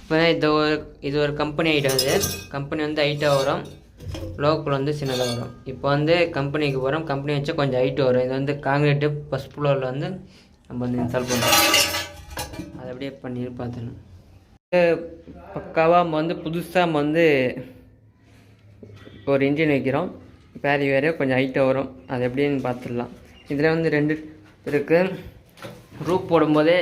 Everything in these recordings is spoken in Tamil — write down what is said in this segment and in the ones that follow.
இப்போ இது ஒரு கம்பெனி ஐட்டம். அது கம்பெனி வந்து ஹைட்டாக வரும், லோக்கல் வந்து சின்னதாக வரும். இப்போ வந்து கம்பெனிக்கு போகிறோம். கம்பெனி வச்சா கொஞ்சம் ஹைட்டு வரும். இது வந்து காங்கிரீட்டு ஃபஸ்ட் ஃப்ளோரில் வந்து நம்ம வந்து இன்ஸ்டால் பண்ணுறோம். அதை அப்படியே பண்ணி பார்த்துணும். பக்காவாக நம்ம வந்து புதுசாக நம்ம வந்து ஒரு இன்ஜின் வைக்கிறோம். பேரி வேறு கொஞ்சம் ஹைட்டாக வரும். அது எப்படின்னு பார்த்துடலாம். இதில் வந்து 2 இருக்குது. ரூப் போடும்போதே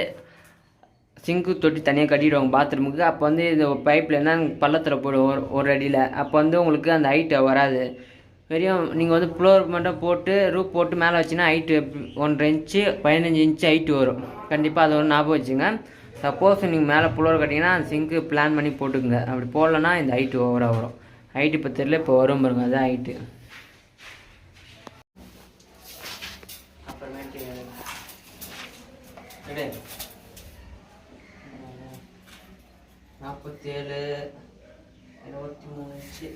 சிங்க்கு தொட்டி தனியாக கட்டிடுவாங்க பாத்ரூமுக்கு. அப்போ வந்து இது பைப்பில் என்ன பள்ளத்தில் போடுவோம் ஒரு அடியில். அப்போ வந்து உங்களுக்கு அந்த ஹைட்டு வராது. வெறும் நீங்கள் வந்து ஃப்ளோர் மட்டும் போட்டு ரூப் போட்டு மேலே வச்சுன்னா ஹைட்டு 1.5 இன்ச்சு 15 இன்ச்சு ஹைட்டு வரும். கண்டிப்பாக அதை ஒரு ஞாபகம் வச்சுங்க. சப்போஸ் நீங்கள் மேலே ஃப்ளோர் கட்டிங்கன்னா அந்த சிங்க்கு பிளான் பண்ணி போட்டுக்குங்க. அப்படி போடலன்னா இந்த ஹைட்டு ஓவராக வரும். ஹைட்டு இப்போ தெரியல, இப்போ வரும் பாருங்க, அதுதான் ஹைட்டு. அப்புறமேட்டு 47 23 இன்ச்சு.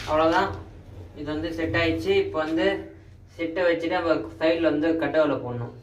அவ்வளோதான். இது வந்து செட் ஆயிடுச்சு. இப்போ வந்து செட்டை வச்சுட்டு நம்ம சைடில் வந்து கட்டவில் போடணும்.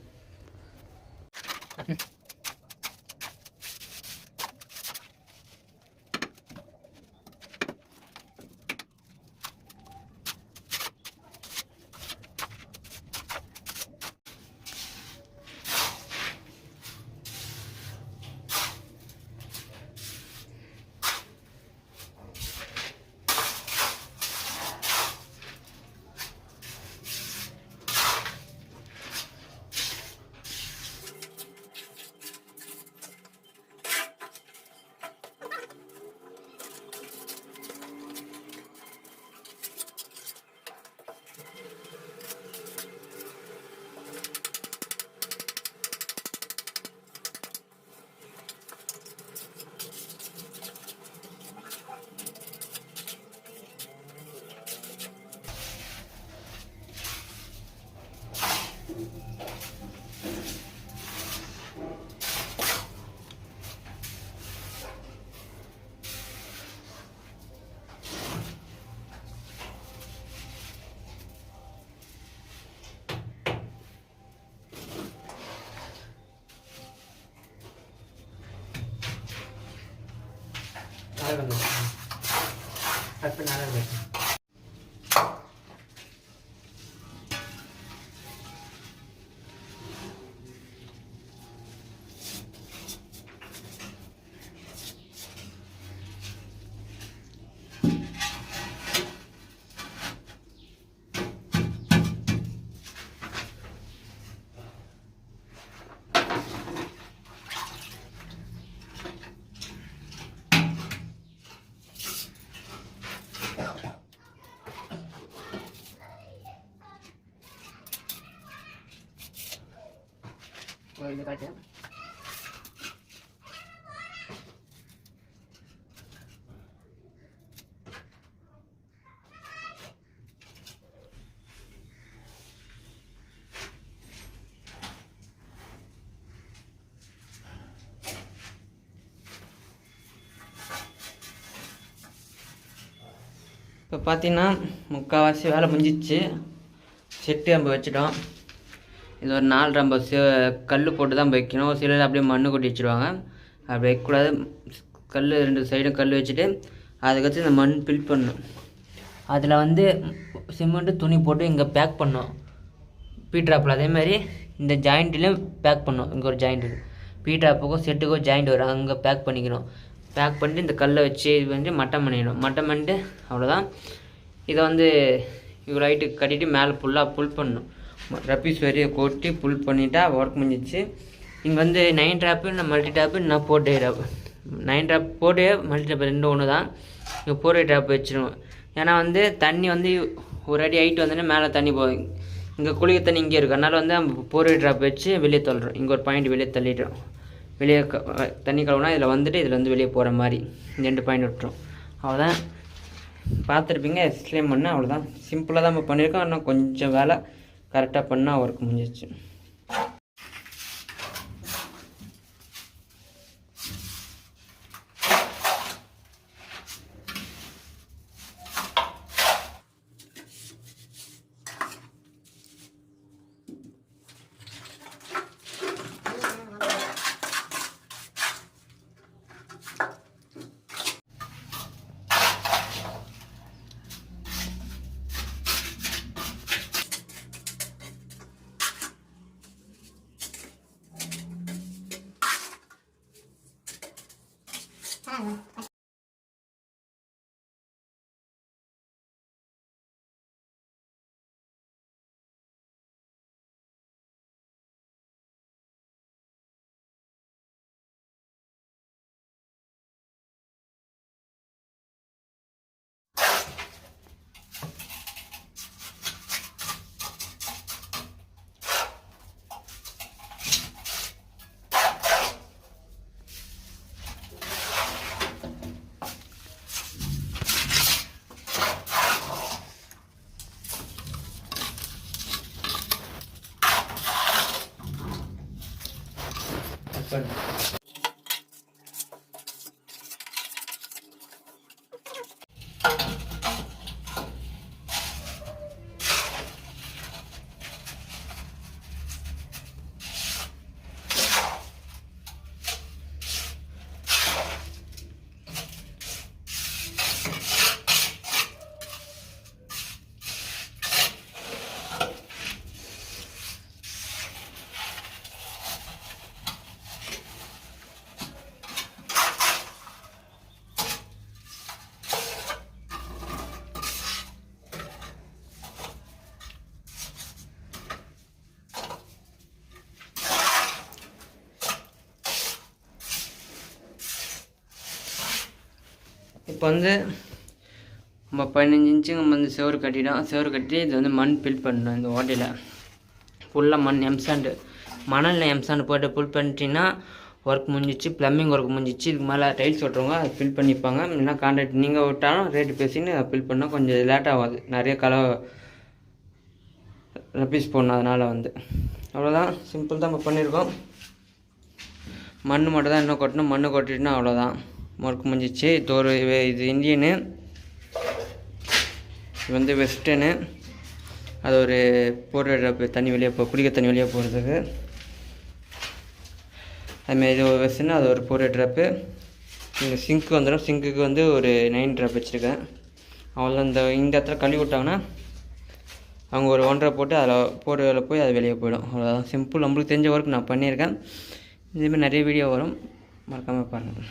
கட் பண்ண நேரம் இருக்கு. கோயிலில் காட்டு. இப்போ பார்த்தீங்கன்னா முக்கால்வாசி வேலை முடிஞ்சிச்சு. செட்டு நம்ம வச்சுட்டோம். இது ஒரு 4 நம்ம கல் போட்டு தான் வைக்கணும். சிலர் அப்படியே மண்ணு கொட்டி வச்சுருவாங்க. அப்படி வைக்கக்கூடாது. கல் 2 சைடும் கல் வச்சுட்டு அதுக்கடுத்து இந்த மண் ஃபில் பண்ணணும். அதில் வந்து சிமெண்ட்டு துணி போட்டு இங்கே பேக் பண்ணோம் பீட்ராப்பில். அதேமாதிரி இந்த ஜாயிண்ட்லேயும் பேக் பண்ணோம். இங்கே ஒரு ஜாயிண்ட் இருக்குது. பீட்ராப்புக்கும் செட்டுக்கும் ஜாயிண்ட் வரும், அங்கே பேக் பண்ணிக்கணும். பேக் பண்ணிட்டு இந்த கல்லை வச்சு இது வந்து மட்டம் பண்ணிடணும். மட்டம் பண்ணிட்டு அவ்வளோதான். இதை வந்து இவ்வளோ ஹைட்டுக்கு கட்டிட்டு மேலே ஃபுல்லாக புல் பண்ணணும். ரப்பீஸ் வரையை கொட்டி புல் பண்ணிட்டா ஒர்க் முடிஞ்சிச்சு. இங்கே வந்து 9 ட்ராப்பு, நான் மல்டி ட்ராப்பு, நான் 4 ட்ராப். 9 ட்ராப் 4 மல்டி ட்ராப் 2 ஒன்று தான். இங்கே 4 ட்ராப் வச்சிருவோம். ஏன்னா வந்து தண்ணி வந்து ஒரு அடி ஹைட் வந்தோடனே மேலே தண்ணி போகும். இங்கே குளிக்க தண்ணி இங்கே இருக்குது. அதனால் வந்து 4 ட்ராப் வச்சு வெளியே தள்ளுறோம். இங்கே ஒரு பாயிண்ட் வெளியே தள்ளிடுறோம். வெளியே தண்ணி கழுவுனா இதில் வந்துட்டு இதில் வந்து வெளியே போகிற மாதிரி 2 பாயிண்ட் விட்டுரும். அவ்வளோதான். பார்த்துருப்பீங்க. எக்ஸ்பிளைன் பண்ணால் அவ்வளோதான். சிம்பிளாக தான் நம்ம பண்ணியிருக்கோம். ஆனால் கொஞ்சம் வேலை கரெக்டாக பண்ணால் ஒர்க் முடிஞ்சிச்சு. இப்போ வந்து நம்ம 15 இன்ச்சு நம்ம வந்து செவரு கட்டிட்டோம். செவரு கட்டி இது வந்து மண் ஃபில் பண்ணணும். இந்த ஓட்டையில் ஃபுல்லாக மண் எம்சாண்டு மணலில் எம்சாண்டு போட்டு ஃபில் பண்ணிட்டீங்கன்னா ஒர்க் முடிஞ்சிச்சு. ப்ளம்பிங் ஒர்க் முடிஞ்சிச்சு. இதுக்கு மேலே டைல்ஸ் ஓட்டுறவங்க அதை ஃபில் பண்ணிப்பாங்க. இல்லைன்னா கான்ட்ராக்ட் நீங்கள் விட்டாலும் ரேட்டு பேசின்னு ஃபில் பண்ணால் கொஞ்சம் லேட் ஆகாது. நிறைய ரப்பீஸ் போடணும். அதனால் வந்து அவ்வளோதான். சிம்பிள் தான் நம்ம பண்ணியிருக்கோம். மண் மட்டும் தான் இன்னும் கொட்டணும். மண் கொட்டிட்டுனா அவ்வளோதான், ஒர்க் முடிஞ்சிச்சு. இது இந்தியனு, இது வந்து வெஸ்டர்னு. அது ஒரு போடுற தண்ணி வெளியே குடிக்க தண்ணி வெளியே போகிறதுக்கு. அதுமாரி இது வெஸ்டர்னு, அது ஒரு போடுற ட்ரப்பு. இங்கே சிங்க்கு வந்துடும். சிங்க்குக்கு வந்து ஒரு 9 ட்ராப் வச்சுருக்கேன். அவ்வளோ இந்த இடத்துல கழுவி விட்டாங்கன்னா அவங்க ஒரு 1.5 போட்டு அதில் போய் அது வெளியே போயிடும். அவ்வளோதான், சிம்பிள். நம்மளுக்கு தெரிஞ்ச ஒர்க் நான் பண்ணியிருக்கேன். இதேமாதிரி நிறைய வீடியோ வரும், மறக்காமல் பாருங்கள்.